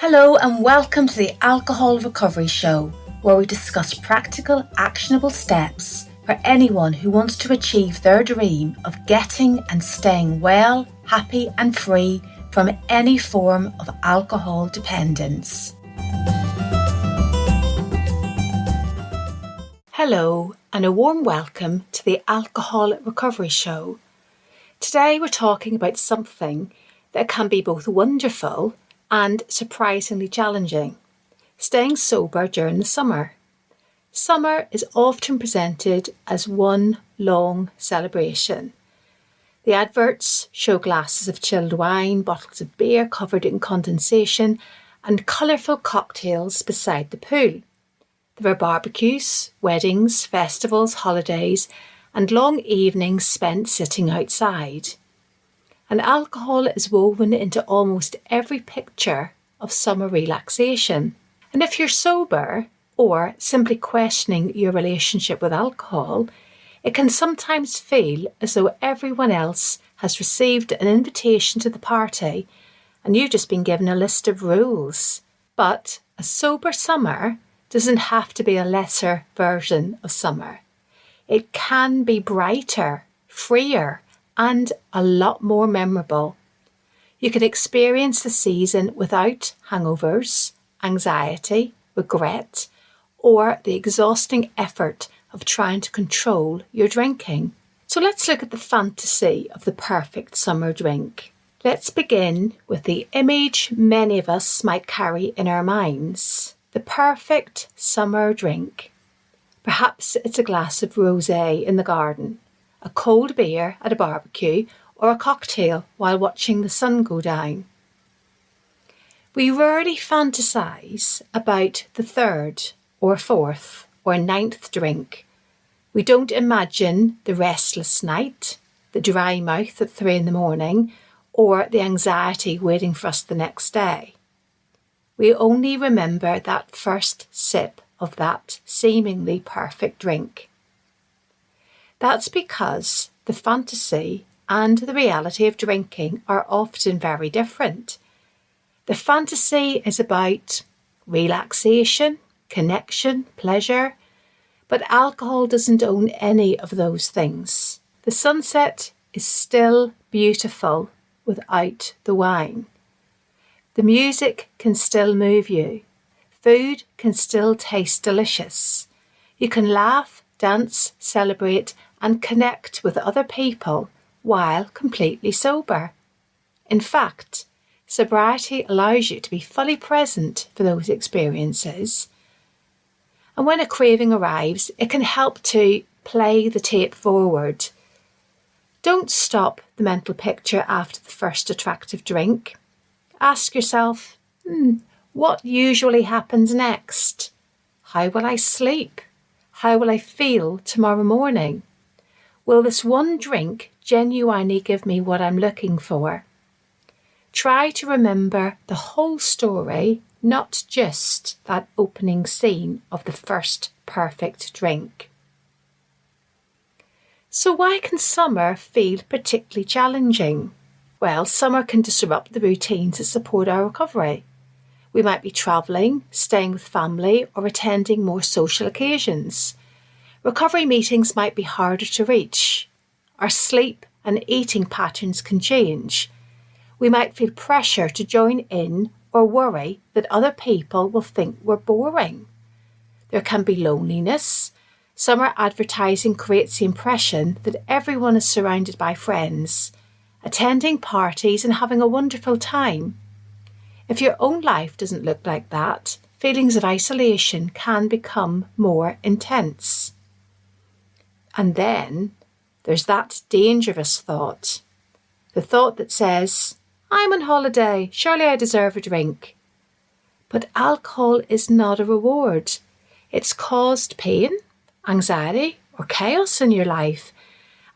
Hello and welcome to the Alcohol Recovery Show, where we discuss practical, actionable steps for anyone who wants to achieve their dream of getting and staying well, happy and free from any form of alcohol dependence. Hello and a warm welcome to the Alcohol Recovery Show. Today we're talking about something that can be both wonderful and surprisingly challenging: staying sober during the summer. Summer is often presented as one long celebration. The adverts show glasses of chilled wine, bottles of beer covered in condensation, and colourful cocktails beside the pool. There are barbecues, weddings, festivals, holidays, and long evenings spent sitting outside. And alcohol is woven into almost every picture of summer relaxation. And if you're sober or simply questioning your relationship with alcohol, it can sometimes feel as though everyone else has received an invitation to the party and you've just been given a list of rules. But a sober summer doesn't have to be a lesser version of summer. It can be brighter, freer, and a lot more memorable. You can experience the season without hangovers, anxiety, regret, or the exhausting effort of trying to control your drinking. So let's look at the fantasy of the perfect summer drink. Let's begin with the image many of us might carry in our minds: the perfect summer drink. Perhaps it's a glass of rosé in the garden, a cold beer at a barbecue, or a cocktail while watching the sun go down. We rarely fantasise about the third or fourth or ninth drink. We don't imagine the restless night, the dry mouth at 3 a.m, or the anxiety waiting for us the next day. We only remember that first sip of that seemingly perfect drink. That's because the fantasy and the reality of drinking are often very different. The fantasy is about relaxation, connection, pleasure, but alcohol doesn't own any of those things. The sunset is still beautiful without the wine. The music can still move you. Food can still taste delicious. You can laugh, dance, celebrate, and connect with other people while completely sober. In fact, sobriety allows you to be fully present for those experiences. And when a craving arrives, it can help to play the tape forward. Don't stop the mental picture after the first attractive drink. Ask yourself, what usually happens next? How will I sleep? How will I feel tomorrow morning? Will this one drink genuinely give me what I'm looking for? Try to remember the whole story, not just that opening scene of the first perfect drink. So why can summer feel particularly challenging? Well, summer can disrupt the routines that support our recovery. We might be travelling, staying with family, or attending more social occasions. Recovery meetings might be harder to reach. Our sleep and eating patterns can change. We might feel pressure to join in or worry that other people will think we're boring. There can be loneliness. Summer advertising creates the impression that everyone is surrounded by friends, attending parties and having a wonderful time. If your own life doesn't look like that, feelings of isolation can become more intense. And then there's that dangerous thought. The thought that says, I'm on holiday, surely I deserve a drink. But alcohol is not a reward. It's caused pain, anxiety, or chaos in your life.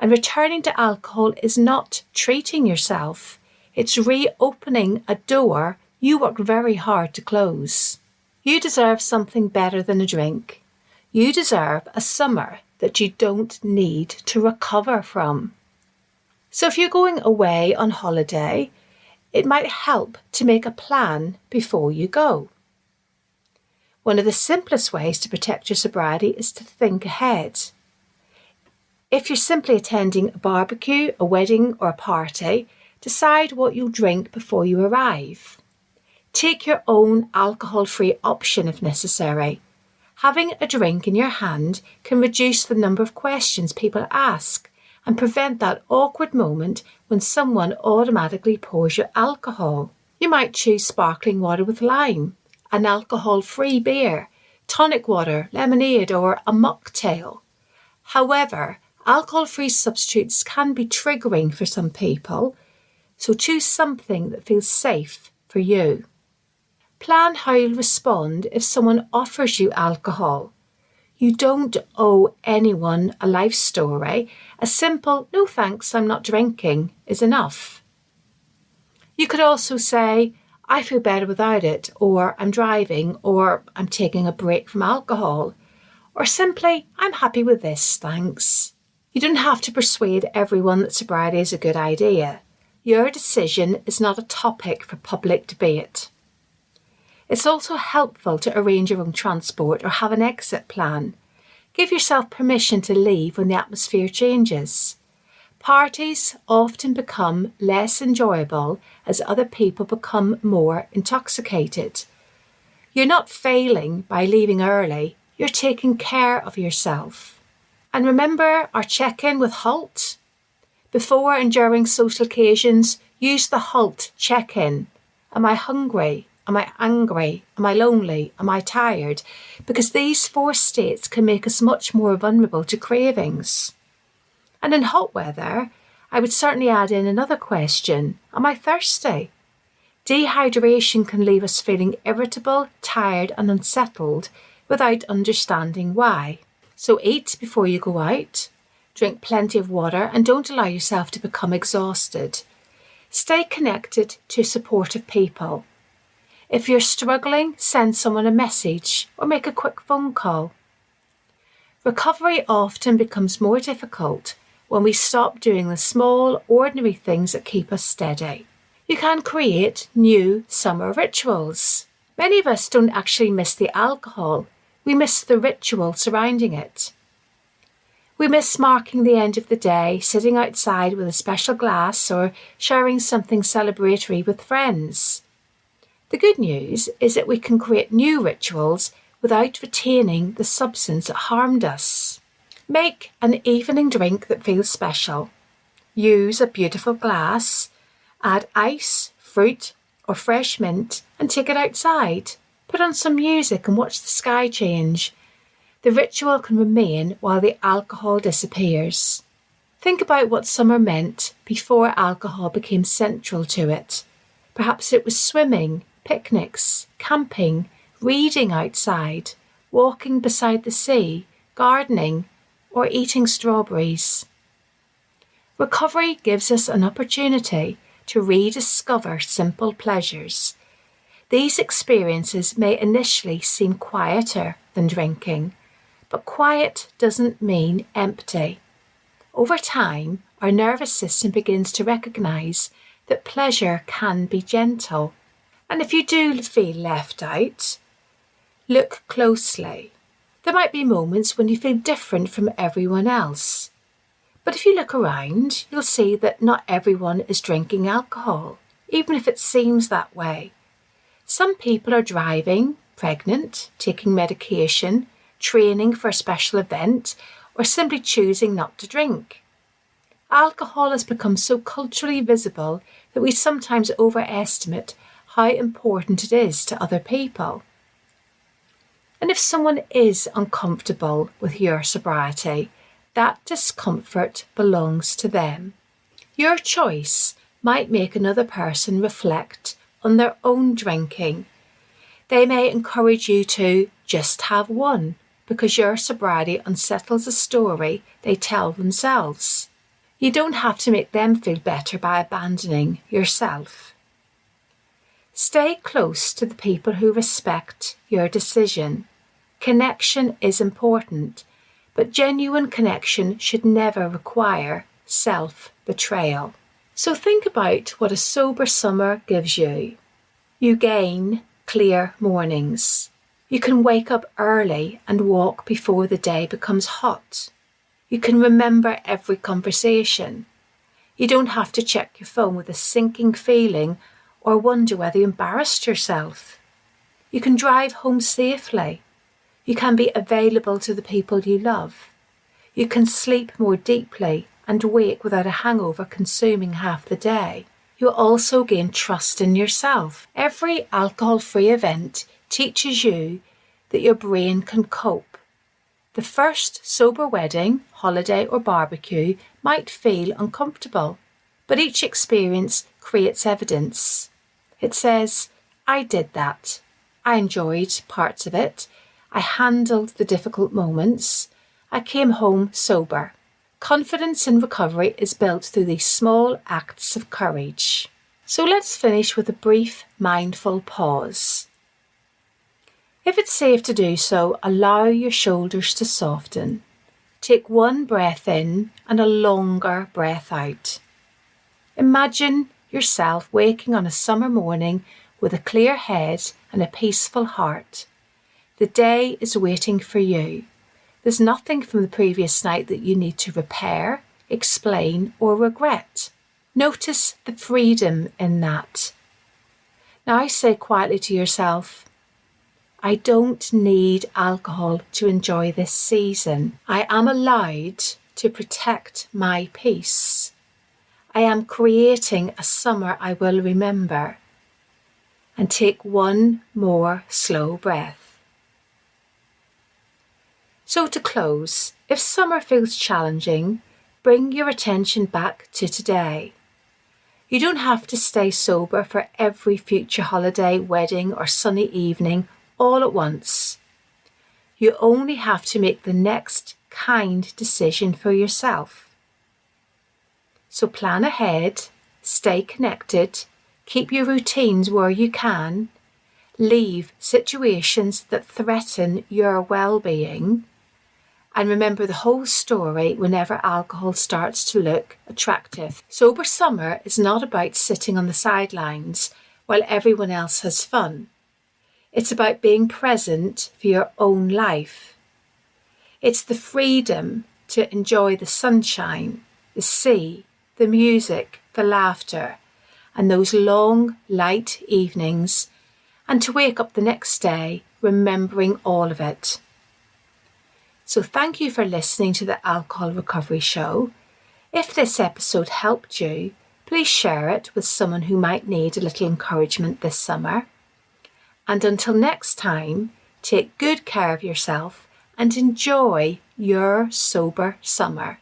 And returning to alcohol is not treating yourself. It's reopening a door you worked very hard to close. You deserve something better than a drink. You deserve a summer that you don't need to recover from. So if you're going away on holiday, it might help to make a plan before you go. One of the simplest ways to protect your sobriety is to think ahead. If you're simply attending a barbecue, a wedding, or a party, decide what you'll drink before you arrive. Take your own alcohol-free option if necessary. Having a drink in your hand can reduce the number of questions people ask and prevent that awkward moment when someone automatically pours you alcohol. You might choose sparkling water with lime, an alcohol-free beer, tonic water, lemonade, or a mocktail. However, alcohol-free substitutes can be triggering for some people, so choose something that feels safe for you. Plan how you'll respond if someone offers you alcohol. You don't owe anyone a life story. A simple, "No thanks, I'm not drinking," is enough. You could also say, "I feel better without it," or "I'm driving," or "I'm taking a break from alcohol," or simply, "I'm happy with this, thanks." You don't have to persuade everyone that sobriety is a good idea. Your decision is not a topic for public debate. It's also helpful to arrange your own transport or have an exit plan. Give yourself permission to leave when the atmosphere changes. Parties often become less enjoyable as other people become more intoxicated. You're not failing by leaving early, you're taking care of yourself. And remember our check-in with HALT? Before and during social occasions, use the HALT check-in. Am I hungry? Am I angry? Am I lonely? Am I tired? Because these 4 states can make us much more vulnerable to cravings. And in hot weather, I would certainly add in another question. Am I thirsty? Dehydration can leave us feeling irritable, tired and unsettled without understanding why. So eat before you go out, drink plenty of water and don't allow yourself to become exhausted. Stay connected to supportive people. If you're struggling, send someone a message or make a quick phone call. Recovery often becomes more difficult when we stop doing the small, ordinary things that keep us steady. You can create new summer rituals. Many of us don't actually miss the alcohol, we miss the ritual surrounding it. We miss marking the end of the day, sitting outside with a special glass or sharing something celebratory with friends. The good news is that we can create new rituals without retaining the substance that harmed us. Make an evening drink that feels special. Use a beautiful glass, add ice, fruit or fresh mint and take it outside. Put on some music and watch the sky change. The ritual can remain while the alcohol disappears. Think about what summer meant before alcohol became central to it. Perhaps it was swimming, picnics, camping, reading outside, walking beside the sea, gardening, or eating strawberries. Recovery gives us an opportunity to rediscover simple pleasures. These experiences may initially seem quieter than drinking, but quiet doesn't mean empty. Over time, our nervous system begins to recognise that pleasure can be gentle. And if you do feel left out, look closely. There might be moments when you feel different from everyone else. But if you look around, you'll see that not everyone is drinking alcohol, even if it seems that way. Some people are driving, pregnant, taking medication, training for a special event, or simply choosing not to drink. Alcohol has become so culturally visible that we sometimes overestimate how important it is to other people. And if someone is uncomfortable with your sobriety, that discomfort belongs to them. Your choice might make another person reflect on their own drinking. They may encourage you to just have one because your sobriety unsettles a story they tell themselves. You don't have to make them feel better by abandoning yourself. Stay close to the people who respect your decision. Connection is important, but genuine connection should never require self-betrayal. So think about what a sober summer gives you. You gain clear mornings. You can wake up early and walk before the day becomes hot. You can remember every conversation. You don't have to check your phone with a sinking feeling or wonder whether you embarrassed yourself. You can drive home safely. You can be available to the people you love. You can sleep more deeply and wake without a hangover consuming half the day. You'll also gain trust in yourself. Every alcohol-free event teaches you that your brain can cope. The first sober wedding, holiday or barbecue might feel uncomfortable, but each experience creates evidence. It says, I did that. I enjoyed parts of it. I handled the difficult moments. I came home sober. Confidence in recovery is built through these small acts of courage. So let's finish with a brief mindful pause. If it's safe to do so, allow your shoulders to soften. Take one breath in and a longer breath out. Imagine yourself waking on a summer morning with a clear head and a peaceful heart. The day is waiting for you. There's nothing from the previous night that you need to repair, explain, or regret. Notice the freedom in that. Now say quietly to yourself, I don't need alcohol to enjoy this season. I am allowed to protect my peace. I am creating a summer I will remember. And take one more slow breath. So to close, if summer feels challenging, bring your attention back to today. You don't have to stay sober for every future holiday, wedding or sunny evening all at once. You only have to make the next kind decision for yourself. So plan ahead, stay connected, keep your routines where you can, leave situations that threaten your well-being, and remember the whole story whenever alcohol starts to look attractive. Sober summer is not about sitting on the sidelines while everyone else has fun. It's about being present for your own life. It's the freedom to enjoy the sunshine, the sea, the music, the laughter, and those long, light evenings, and to wake up the next day remembering all of it. So thank you for listening to the Alcohol Recovery Show. If this episode helped you, please share it with someone who might need a little encouragement this summer. And until next time, take good care of yourself and enjoy your sober summer.